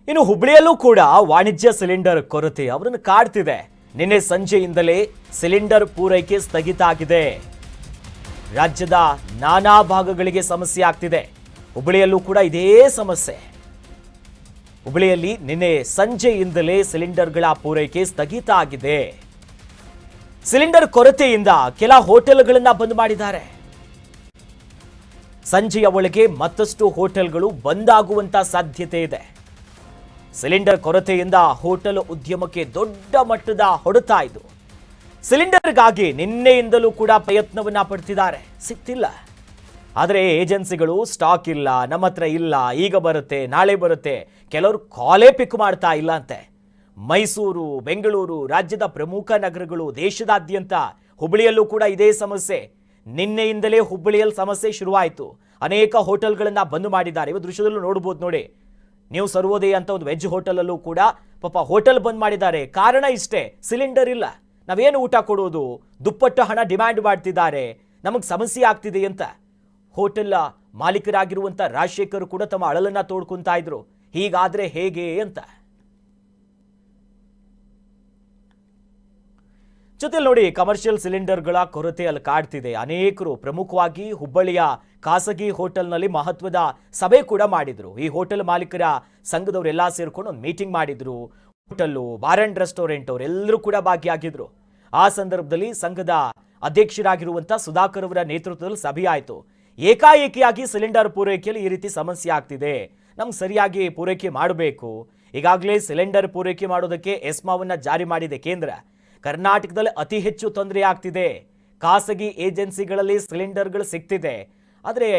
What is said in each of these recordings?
ಇನ್ನು ಹುಬ್ಬಳ್ಳಿಯಲ್ಲೂ ಕೂಡ ವಾಣಿಜ್ಯ ಸಿಲಿಂಡರ್ ಕೊರತೆ ಅವರನ್ನು ಕಾಡ್ತಿದೆ. ನಿನ್ನೆ ಸಂಜೆಯಿಂದಲೇ ಸಿಲಿಂಡರ್ ಪೂರೈಕೆ ಸ್ಥಗಿತ ಆಗಿದೆ. ರಾಜ್ಯದ ನಾನಾ ಭಾಗಗಳಿಗೆ ಸಮಸ್ಯೆ ಆಗ್ತಿದೆ. ಹುಬ್ಬಳ್ಳಿಯಲ್ಲೂ ಕೂಡ ಇದೇ ಸಮಸ್ಯೆ. ಹುಬ್ಬಳ್ಳಿಯಲ್ಲಿ ನಿನ್ನೆ ಸಂಜೆಯಿಂದಲೇ ಸಿಲಿಂಡರ್ಗಳ ಪೂರೈಕೆ ಸ್ಥಗಿತ ಆಗಿದೆ. ಸಿಲಿಂಡರ್ ಕೊರತೆಯಿಂದ ಕೆಲ ಹೋಟೆಲ್ಗಳನ್ನ ಬಂದ್ ಮಾಡಿದ್ದಾರೆ. ಸಂಜೆಯ ಒಳಗೆ ಮತ್ತಷ್ಟು ಹೋಟೆಲ್ಗಳು ಬಂದ್ ಆಗುವಂತ ಸಾಧ್ಯತೆ ಇದೆ. ಸಿಲಿಂಡರ್ ಕೊರತೆಯಿಂದ ಹೋಟೆಲ್ ಉದ್ಯಮಕ್ಕೆ ದೊಡ್ಡ ಮಟ್ಟದ ಹೊಡೆತ ಇದು. ಸಿಲಿಂಡರ್ಗಾಗಿ ನಿನ್ನೆಯಿಂದಲೂ ಕೂಡ ಪ್ರಯತ್ನವನ್ನ ಪಡ್ತಿದ್ದಾರೆ, ಸಿಗ್ತಿಲ್ಲ. ಆದರೆ ಏಜೆನ್ಸಿಗಳು ಸ್ಟಾಕ್ ಇಲ್ಲ, ನಮ್ಮ ಹತ್ರ ಇಲ್ಲ, ಈಗ ಬರುತ್ತೆ, ನಾಳೆ ಬರುತ್ತೆ, ಕೆಲವರು ಕಾಲೇ ಪಿಕ್ ಮಾಡ್ತಾ ಇಲ್ಲ ಅಂತೆ. ಮೈಸೂರು, ಬೆಂಗಳೂರು, ರಾಜ್ಯದ ಪ್ರಮುಖ ನಗರಗಳು, ದೇಶದಾದ್ಯಂತ, ಹುಬ್ಬಳ್ಳಿಯಲ್ಲೂ ಕೂಡ ಇದೇ ಸಮಸ್ಯೆ. ನಿನ್ನೆಯಿಂದಲೇ ಹುಬ್ಬಳ್ಳಿಯಲ್ಲಿ ಸಮಸ್ಯೆ ಶುರುವಾಯಿತು. ಅನೇಕ ಹೋಟೆಲ್ಗಳನ್ನ ಬಂದ್ ಮಾಡಿದ್ದಾರೆ. ಇವ ದೃಶ್ಯದಲ್ಲೂ ನೋಡಬಹುದು ನೋಡಿ. ನೀವು ಸರ್ವೋದಯ ಅಂತ ಒಂದು ವೆಜ್ ಹೋಟೆಲಲ್ಲೂ ಕೂಡ ಪಾಪ ಹೋಟೆಲ್ ಬಂದ್ ಮಾಡಿದ್ದಾರೆ. ಕಾರಣ ಇಷ್ಟೇ, ಸಿಲಿಂಡರ್ ಇಲ್ಲ. ನಾವೇನು ಊಟ ಕೊಡೋದು, ದುಪ್ಪಟ್ಟು ಹಣ ಡಿಮ್ಯಾಂಡ್ ಮಾಡ್ತಿದ್ದಾರೆ, ನಮಗೆ ಸಮಸ್ಯೆ ಆಗ್ತಿದೆ ಅಂತ. ಹೋಟೆಲ್ ಮಾಲೀಕರಾಗಿರುವಂತ ರಾಜಶೇಖರ್ ಕೂಡ ತಮ್ಮ ಅಳಲನ್ನ ತೋಡ್ಕೊಂತಾ ಇದ್ರು, ಹೀಗಾದ್ರೆ ಹೇಗೆ ಅಂತ. ಜೊತೆಲಿ ನೋಡಿ, ಕಮರ್ಷಿಯಲ್ ಸಿಲಿಂಡರ್ಗಳ ಕೊರತೆ ಅಲ್ಲಿ ಕಾಡ್ತಿದೆ. ಅನೇಕರು, ಪ್ರಮುಖವಾಗಿ ಹುಬ್ಬಳ್ಳಿಯ ಖಾಸಗಿ ಹೋಟೆಲ್ನಲ್ಲಿ ಮಹತ್ವದ ಸಭೆ ಕೂಡ ಮಾಡಿದ್ರು. ಈ ಹೋಟೆಲ್ ಮಾಲೀಕರ ಸಂಘದವರೆಲ್ಲ ಸೇರ್ಕೊಂಡು ಒಂದು ಮೀಟಿಂಗ್ ಮಾಡಿದ್ರು. ಹೋಟೆಲ್ಲು, ಬಾರ್ ಅಂಡ್ ರೆಸ್ಟೋರೆಂಟ್ ಅವರೆಲ್ಲರೂ ಕೂಡ ಭಾಗಿಯಾಗಿದ್ರು. ಆ ಸಂದರ್ಭದಲ್ಲಿ ಸಂಘದ ಅಧ್ಯಕ್ಷರಾಗಿರುವಂತ ಸುಧಾಕರ್ ಅವರ ನೇತೃತ್ವದಲ್ಲಿ ಸಭೆ ಆಯಿತು. ಏಕಾಏಕಿಯಾಗಿ ಸಿಲಿಂಡರ್ ಪೂರೈಕೆಯಲ್ಲಿ ಈ ರೀತಿ ಸಮಸ್ಯೆ ಆಗ್ತಿದೆ, ನಮ್ಗೆ ಸರಿಯಾಗಿ ಪೂರೈಕೆ ಮಾಡಬೇಕು. ಈಗಾಗಲೇ ಸಿಲಿಂಡರ್ ಪೂರೈಕೆ ಮಾಡೋದಕ್ಕೆ ಎಸ್ಮಾವನ್ನ ಜಾರಿ ಮಾಡಿದೆ ಕೇಂದ್ರ. ಕರ್ನಾಟಕದಲ್ಲಿ ಅತಿ ಹೆಚ್ಚು ತೊಂದರೆ ಆಗ್ತಿದೆ. ಖಾಸಗಿ ಏಜೆನ್ಸಿಗಳಲ್ಲಿ ಸಿಲಿಂಡರ್ಗಳು ಸಿಗ್ತಿದೆ, ಆದರೆ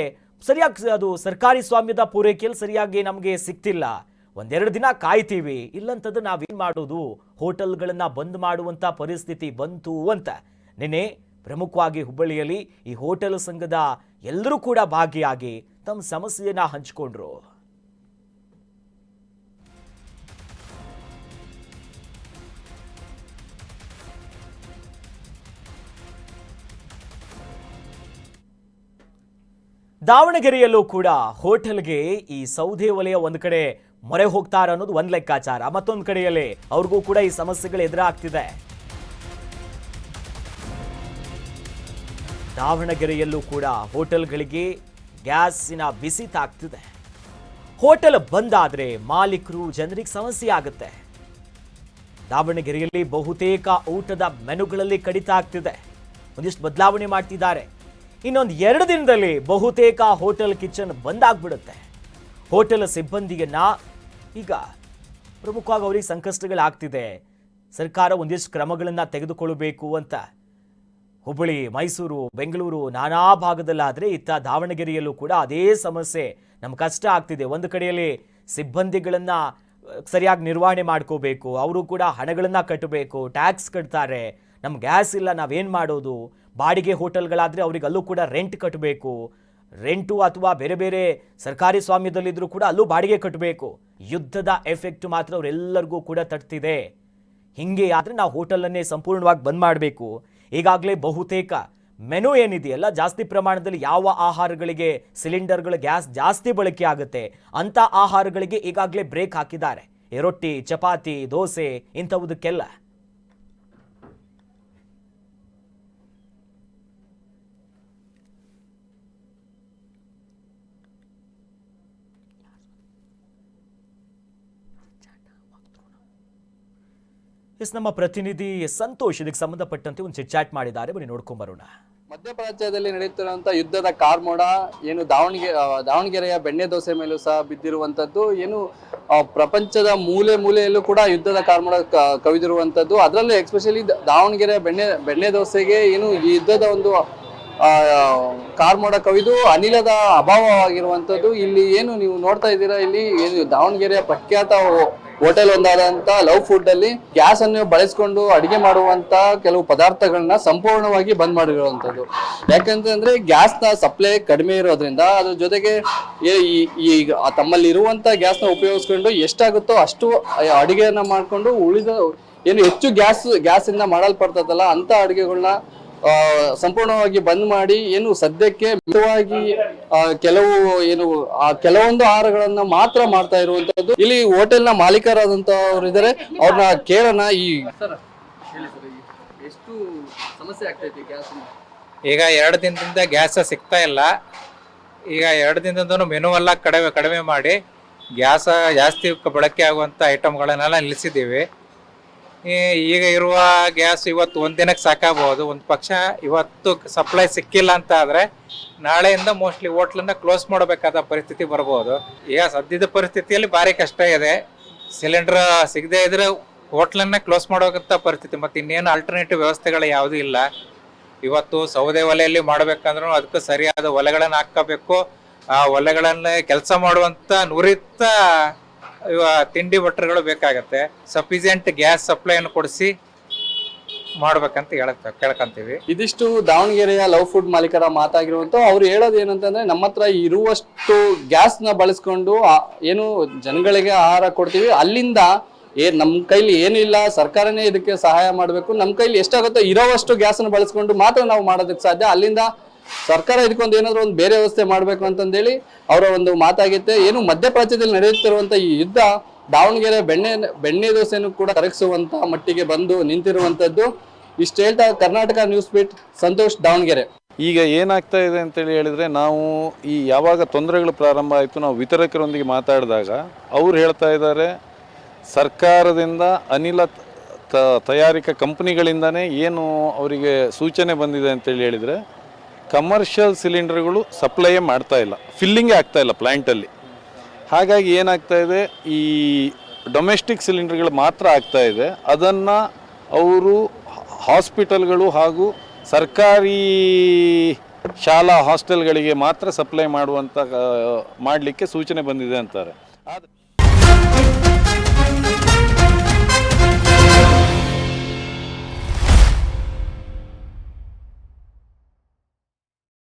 ಸರಿಯಾಗಿ ಅದು ಸರ್ಕಾರಿ ಸ್ವಾಮ್ಯದ ಪೂರೈಕೆಯಲ್ಲಿ ಸರಿಯಾಗಿ ನಮಗೆ ಸಿಗ್ತಿಲ್ಲ. ಒಂದೆರಡು ದಿನ ಕಾಯ್ತೀವಿ, ಇಲ್ಲಂತದ್ದು ನಾವೇನು ಮಾಡೋದು, ಹೋಟೆಲ್ಗಳನ್ನ ಬಂದ್ ಮಾಡುವಂಥ ಪರಿಸ್ಥಿತಿ ಬಂತು ಅಂತ. ನಿನ್ನೆ ಪ್ರಮುಖವಾಗಿ ಹುಬ್ಬಳ್ಳಿಯಲ್ಲಿ ಈ ಹೋಟೆಲ್ ಸಂಘದ ಎಲ್ಲರೂ ಕೂಡ ಭಾಗಿಯಾಗಿ ತಮ್ಮ ಸಮಸ್ಯೆಯನ್ನ ಹಂಚಿಕೊಂಡ್ರು. ದಾವಣಗೆರೆಯಲ್ಲೂ ಕೂಡ ಹೋಟೆಲ್ಗೆ ಈ ಸೌದೆ ವಲಯ ಒಂದು ಕಡೆ ಮೊರೆ ಹೋಗ್ತಾರೆ ಅನ್ನೋದು ಒಂದು ಲೆಕ್ಕಾಚಾರ. ಮತ್ತೊಂದು ಕಡೆಯಲ್ಲಿ ಅವ್ರಿಗೂ ಕೂಡ ಈ ಸಮಸ್ಯೆಗಳು ಎದುರಾಗ್ತಿದೆ. ದಾವಣಗೆರೆಯಲ್ಲೂ ಕೂಡ ಹೋಟೆಲ್ಗಳಿಗೆ ಗ್ಯಾಸಿನ ಬಿಸಿ ತಾಗ್ತಿದೆ. ಹೋಟೆಲ್ ಬಂದಾದ್ರೆ ಮಾಲೀಕರು, ಜನರಿಗೆ ಸಮಸ್ಯೆ ಆಗುತ್ತೆ. ದಾವಣಗೆರೆಯಲ್ಲಿ ಬಹುತೇಕ ಊಟದ ಮೆನುಗಳಲ್ಲಿ ಕಡಿತ ಆಗ್ತಿದೆ. ಒಂದಿಷ್ಟು ಬದಲಾವಣೆ ಮಾಡ್ತಿದ್ದಾರೆ. ಇನ್ನೊಂದು 2 ದಿನದಲ್ಲಿ ಬಹುತೇಕ ಹೋಟೆಲ್ ಕಿಚನ್ ಬಂದಾಗ್ಬಿಡುತ್ತೆ. ಹೋಟೆಲ್ ಸಿಬ್ಬಂದಿಯನ್ನ ಈಗ ಪ್ರಮುಖವಾಗಿ ಅವರಿಗೆ ಸಂಕಷ್ಟಗಳಾಗ್ತಿದೆ. ಸರ್ಕಾರ ಒಂದಿಷ್ಟು ಕ್ರಮಗಳನ್ನು ತೆಗೆದುಕೊಳ್ಳಬೇಕು ಅಂತ. ಹುಬ್ಬಳ್ಳಿ, ಮೈಸೂರು, ಬೆಂಗಳೂರು ನಾನಾ ಭಾಗದಲ್ಲಾದರೆ ಇತ್ತ ದಾವಣಗೆರೆಯಲ್ಲೂ ಕೂಡ ಅದೇ ಸಮಸ್ಯೆ. ನಮ್ಗೆ ಕಷ್ಟ ಆಗ್ತಿದೆ. ಒಂದು ಕಡೆಯಲ್ಲಿ ಸಿಬ್ಬಂದಿಗಳನ್ನು ಸರಿಯಾಗಿ ನಿರ್ವಹಣೆ ಮಾಡ್ಕೋಬೇಕು, ಅವರು ಕೂಡ ಹಣಗಳನ್ನು ಕಟ್ಟಬೇಕು, ಟ್ಯಾಕ್ಸ್ ಕಟ್ತಾರೆ. ನಮ್ಗೆ ಗ್ಯಾಸ್ ಇಲ್ಲ, ನಾವೇನು ಮಾಡೋದು? ಬಾಡಿಗೆ ಹೋಟೆಲ್ಗಳಾದರೆ ಅವ್ರಿಗೆ ಅಲ್ಲೂ ಕೂಡ ರೆಂಟ್ ಕಟ್ಟಬೇಕು. ರೆಂಟು ಅಥವಾ ಬೇರೆ ಬೇರೆ ಸರ್ಕಾರಿ ಸ್ವಾಮ್ಯದಲ್ಲಿದ್ದರೂ ಕೂಡ ಅಲ್ಲೂ ಬಾಡಿಗೆ ಕಟ್ಟಬೇಕು. ಯುದ್ಧದ ಎಫೆಕ್ಟ್ ಮಾತ್ರ ಅವರೆಲ್ಲರಿಗೂ ಕೂಡ ತಟ್ತಿದೆ. ಹಿಂಗೆ ಆದರೆ ನಾವು ಹೋಟೆಲನ್ನೇ ಸಂಪೂರ್ಣವಾಗಿ ಬಂದ್ ಮಾಡಬೇಕು. ಈಗಾಗಲೇ ಬಹುತೇಕ ಮೆನು ಏನಿದೆಯಲ್ಲ, ಜಾಸ್ತಿ ಪ್ರಮಾಣದಲ್ಲಿ ಯಾವ ಆಹಾರಗಳಿಗೆ ಸಿಲಿಂಡರ್ಗಳ ಗ್ಯಾಸ್ ಜಾಸ್ತಿ ಬಳಕೆ ಆಗುತ್ತೆ ಅಂಥ ಆಹಾರಗಳಿಗೆ ಈಗಾಗಲೇ ಬ್ರೇಕ್ ಹಾಕಿದ್ದಾರೆ. ರೊಟ್ಟಿ, ಚಪಾತಿ, ದೋಸೆ ಇಂಥವುದಕ್ಕೆಲ್ಲ. ನಮ್ಮ ಪ್ರತಿನಿಧಿ ಸಂತೋಷ್ ಇದಕ್ಕೆ ಸಂಬಂಧಪಟ್ಟಂತೆ ಒಂದು ಚಿಟ್ಚಾಟ್ ಮಾಡಿದ್ದಾರೆ, ಬನ್ನಿ ನೋಡ್ಕೊಂಡ್ ಬರೋಣ. ಮಧ್ಯಪ್ರಾಚ್ಯದಲ್ಲಿ ನಡೆಯುತ್ತಿರುವಂತಹ ಯುದ್ಧದ ಕಾರ್ಮೋಡ ಏನು ದಾವಣಗೆರೆಯ ಬೆಣ್ಣೆ ದೋಸೆ ಮೇಲೂ ಸಹ ಬಿದ್ದಿರುವಂತದ್ದು, ಏನು ಪ್ರಪಂಚದ ಮೂಲೆ ಮೂಲೆಯಲ್ಲೂ ಕೂಡ ಯುದ್ಧದ ಕಾರ್ಮೋಡ ಕವಿದಿರುವಂತದ್ದು. ಅದರಲ್ಲೂ ಎಕ್ಸ್ಪೆಷಲಿ ದಾವಣಗೆರೆಯ ಬೆಣ್ಣೆ ದೋಸೆಗೆ ಏನು ಈ ಯುದ್ಧದ ಒಂದು ಕಾರ್ಮೋಡ ಕವಿದು ಅನಿಲದ ಅಭಾವವಾಗಿರುವಂತದ್ದು. ಇಲ್ಲಿ ಏನು ನೀವು ನೋಡ್ತಾ ಇದ್ದೀರಾ, ಇಲ್ಲಿ ದಾವಣಗೆರೆಯ ಪ್ರಖ್ಯಾತ ಹೋಟೆಲ್ ಒಂದಾದಂತ ಲವ್ ಫುಡ್ ಅಲ್ಲಿ ಗ್ಯಾಸ್ ಅನ್ನು ಬಳಸಿಕೊಂಡು ಅಡಿಗೆ ಮಾಡುವಂತ ಕೆಲವು ಪದಾರ್ಥಗಳನ್ನ ಸಂಪೂರ್ಣವಾಗಿ ಬಂದ್ ಮಾಡಿರುವಂತದ್ದು. ಯಾಕಂತಂದ್ರೆ ಗ್ಯಾಸ್ ನ ಸಪ್ಲೈ ಕಡಿಮೆ ಇರೋದ್ರಿಂದ ಅದ್ರ ಜೊತೆಗೆ ಈಗ ತಮ್ಮಲ್ಲಿ ಇರುವಂತ ಗ್ಯಾಸ್ ನ ಉಪಯೋಗಿಸ್ಕೊಂಡು ಎಷ್ಟಾಗುತ್ತೋ ಅಷ್ಟು ಅಡಿಗೆಯನ್ನ ಮಾಡ್ಕೊಂಡು ಉಳಿದ ಏನು ಹೆಚ್ಚು ಗ್ಯಾಸ್ ಇಂದ ಮಾಡಲ್ಪಡ್ತದಲ್ಲ ಅಂತ ಅಡಿಗೆಗಳನ್ನ ಸಂಪೂರ್ಣವಾಗಿ ಬಂದ್ ಮಾಡಿ ಏನು ಸದ್ಯಕ್ಕೆ ಮಿತವಾಗಿ ಕೆಲವು ಏನು ಕೆಲವೊಂದು ಆಹಾರಗಳನ್ನ ಮಾತ್ರ ಮಾಡ್ತಾ ಇರುವಂತದ್ದು. ಇಲ್ಲಿ ಹೋಟೆಲ್ ನ ಮಾಲೀಕರಾದಂತವ್ರು ಇದ್ದಾರೆ, ಅವ್ರನ್ನ ಕೇಳೋಣ. ಎಷ್ಟು ಸಮಸ್ಯೆ ಆಗ್ತೈತಿ ಗ್ಯಾಸ್? ಈಗ 2 ದಿನದಿಂದ ಗ್ಯಾಸ್ ಸಿಗ್ತಾ ಇಲ್ಲ. ಈಗ 2 ದಿನದಿಂದ ಮೆನು ಎಲ್ಲ ಕಡಿಮೆ ಮಾಡಿ ಗ್ಯಾಸ್ ಜಾಸ್ತಿ ಬಳಕೆ ಆಗುವಂಥ ಐಟಮ್ಗಳನ್ನೆಲ್ಲ ನಿಲ್ಲಿಸಿದ್ದೀವಿ. ಈಗ ಇರುವ ಗ್ಯಾಸ್ ಇವತ್ತು ಒಂದು ದಿನಕ್ಕೆ ಸಾಕಾಗಬಹುದು. ಒಂದು ಪಕ್ಷ ಇವತ್ತು ಸಪ್ಲೈ ಸಿಕ್ಕಿಲ್ಲ ಅಂತ ಆದರೆ ನಾಳೆಯಿಂದ ಮೋಸ್ಟ್ಲಿ ಹೋಟ್ಲನ್ನ ಕ್ಲೋಸ್ ಮಾಡಬೇಕಾದ ಪರಿಸ್ಥಿತಿ ಬರ್ಬೋದು. ಈಗ ಸದ್ಯದ ಪರಿಸ್ಥಿತಿಯಲ್ಲಿ ಭಾರಿ ಕಷ್ಟ ಇದೆ. ಸಿಲಿಂಡರ್ ಸಿಗದೇ ಇದ್ರೆ ಹೋಟ್ಲನ್ನ ಕ್ಲೋಸ್ ಮಾಡೋಂಥ ಪರಿಸ್ಥಿತಿ. ಮತ್ತು ಇನ್ನೇನು ಆಲ್ಟರ್ನೇಟಿವ್ ವ್ಯವಸ್ಥೆಗಳು ಯಾವುದೂ ಇಲ್ಲ. ಇವತ್ತು ಸೌದೆ ಒಲೆಯಲ್ಲಿ ಮಾಡಬೇಕಂದ್ರೂ ಅದಕ್ಕೆ ಸರಿಯಾದ ಒಲೆಗಳನ್ನು ಹಾಕಬೇಕು. ಆ ಒಲೆಗಳನ್ನ ಕೆಲಸ ಮಾಡುವಂಥ ನುರಿತ ತಿಂಡಿ ಭಟ್ರುಗಳು ಬೇಕಾಗತ್ತೆ. ಸಫಿಸಿಯೆಂಟ್ ಗ್ಯಾಸ್ ಸಪ್ಲೈಯನ್ನು ಕೊಡಿಸಿ ಮಾಡ್ಬೇಕಂತ ಕೇಳ್ಕೊಂತೀವಿ. ಇದಿಷ್ಟು ದಾವಣಗೆರೆಯ ಲವ್ ಫುಡ್ ಮಾಲೀಕರ ಮಾತಾಗಿರುವಂತ. ಅವ್ರು ಹೇಳೋದು ಏನಂತಂದ್ರೆ, ನಮ್ಮ ಹತ್ರ ಇರುವಷ್ಟು ಗ್ಯಾಸ್ ನ ಬಳಸ್ಕೊಂಡು ಏನು ಜನಗಳಿಗೆ ಆಹಾರ ಕೊಡ್ತೀವಿ, ಅಲ್ಲಿಂದ ನಮ್ ಕೈಲಿ ಏನಿಲ್ಲ, ಸರ್ಕಾರನೇ ಇದಕ್ಕೆ ಸಹಾಯ ಮಾಡಬೇಕು. ನಮ್ ಕೈಲಿ ಎಷ್ಟಾಗುತ್ತೋ ಇರೋವಷ್ಟು ಗ್ಯಾಸ್ ನ ಬಳಸ್ಕೊಂಡು ಮಾತ್ರ ನಾವು ಮಾಡೋದಕ್ಕೆ ಸಾಧ್ಯ. ಅಲ್ಲಿಂದ ಸರ್ಕಾರ ಇದಕ್ಕೊಂದು ಏನಾದ್ರು ಒಂದು ಬೇರೆ ವ್ಯವಸ್ಥೆ ಮಾಡ್ಬೇಕು ಅಂತಂದೇಳಿ ಅವರ ಒಂದು ಮಾತಾಗಿತ್ತೆ. ಏನು ಮಧ್ಯಪ್ರಾಚ್ಯದಲ್ಲಿ ನಡೆಯುತ್ತಿರುವಂತ ಈ ಯುದ್ಧ ದಾವಣಗೆರೆ ಬೆಣ್ಣೆ ದೋಸೆಯನ್ನು ಕೂಡ ಕರಗಿಸುವಂತ ಮಟ್ಟಿಗೆ ಬಂದು ನಿಂತಿರುವಂತದ್ದು. ಇಷ್ಟು ಹೇಳ್ತಾ ಕರ್ನಾಟಕ ನ್ಯೂಸ್ ಬೀಟ್, ಸಂತೋಷ್, ದಾವಣಗೆರೆ. ಈಗ ಏನಾಗ್ತಾ ಇದೆ ಅಂತೇಳಿ ಹೇಳಿದರೆ, ನಾವು ಈ ಯಾವಾಗ ತೊಂದರೆಗಳು ಪ್ರಾರಂಭ ಆಯಿತು, ನಾವು ವಿತರಕರೊಂದಿಗೆ ಮಾತಾಡಿದಾಗ ಅವ್ರು ಹೇಳ್ತಾ ಇದ್ದಾರೆ, ಸರ್ಕಾರದಿಂದ ಅನಿಲ ತಯಾರಿಕಾ ಕಂಪ್ನಿಗಳಿಂದನೇ ಏನು ಅವರಿಗೆ ಸೂಚನೆ ಬಂದಿದೆ ಅಂತೇಳಿ ಹೇಳಿದರೆ, ಕಮರ್ಷಿಯಲ್ ಸಿಲಿಂಡರ್ಗಳು ಸಪ್ಲೈಯೇ ಮಾಡ್ತಾ ಇಲ್ಲ, ಫಿಲ್ಲಿಂಗೇ ಆಗ್ತಾ ಇಲ್ಲ ಪ್ಲ್ಯಾಂಟಲ್ಲಿ. ಹಾಗಾಗಿ ಏನಾಗ್ತಾ ಇದೆ, ಈ ಡೊಮೆಸ್ಟಿಕ್ ಸಿಲಿಂಡರ್ಗಳು ಮಾತ್ರ ಆಗ್ತಾ ಇದೆ. ಅದನ್ನು ಅವರು ಹಾಸ್ಪಿಟಲ್ಗಳು ಹಾಗೂ ಸರ್ಕಾರಿ ಶಾಲಾ ಹಾಸ್ಟೆಲ್ಗಳಿಗೆ ಮಾತ್ರ ಸಪ್ಲೈ ಮಾಡಲಿಕ್ಕೆ ಸೂಚನೆ ಬಂದಿದೆ ಅಂತಾರೆ.